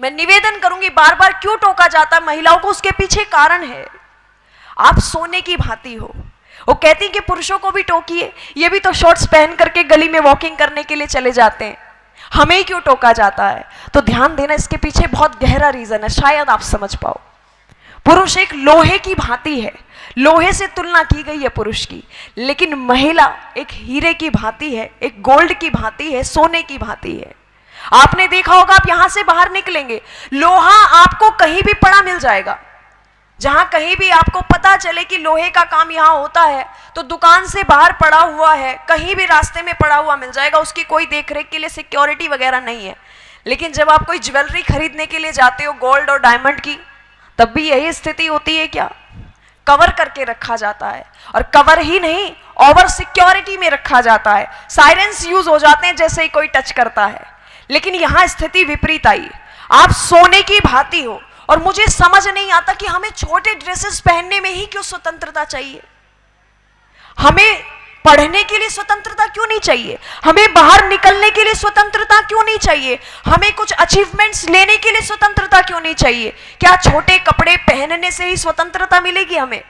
मैं निवेदन करूंगी, बार बार क्यों टोका जाता है महिलाओं को, उसके पीछे कारण है। आप सोने की भांति हो। वो कहती कि पुरुषों को भी टोकिए, ये भी तो शॉर्ट्स पहन करके गली में वॉकिंग करने के लिए चले जाते हैं, हमें ही क्यों टोका जाता है? तो ध्यान देना, इसके पीछे बहुत गहरा रीजन है, शायद आप समझ पाओ। पुरुष एक लोहे की भांति है, लोहे से तुलना की गई है पुरुष की, लेकिन महिला एक हीरे की भांति है, एक गोल्ड की भांति है, सोने की भांति है। आपने देखा होगा, आप यहां से बाहर निकलेंगे, लोहा आपको कहीं भी पड़ा मिल जाएगा। जहां कहीं भी आपको पता चले कि लोहे का काम यहां होता है, तो दुकान से बाहर पड़ा हुआ है, कहीं भी रास्ते में पड़ा हुआ मिल जाएगा, उसकी कोई देखरेख के लिए सिक्योरिटी वगैरह नहीं है। लेकिन जब आप कोई ज्वेलरी खरीदने के लिए जाते हो, गोल्ड और डायमंड की, तब भी यही स्थिति होती है क्या? कवर करके रखा जाता है, और कवर ही नहीं, ओवर सिक्योरिटी में रखा जाता है। साइरेंस यूज हो जाते हैं जैसे ही कोई टच करता है। लेकिन यहां स्थिति विपरीत आई, आप सोने की भांति हो। और मुझे समझ नहीं आता कि हमें छोटे ड्रेसेस पहनने में ही क्यों स्वतंत्रता चाहिए? हमें पढ़ने के लिए स्वतंत्रता क्यों नहीं चाहिए? हमें बाहर निकलने के लिए स्वतंत्रता क्यों नहीं चाहिए? हमें कुछ अचीवमेंट्स लेने के लिए स्वतंत्रता क्यों नहीं चाहिए? क्या छोटे कपड़े पहनने से ही स्वतंत्रता मिलेगी हमें?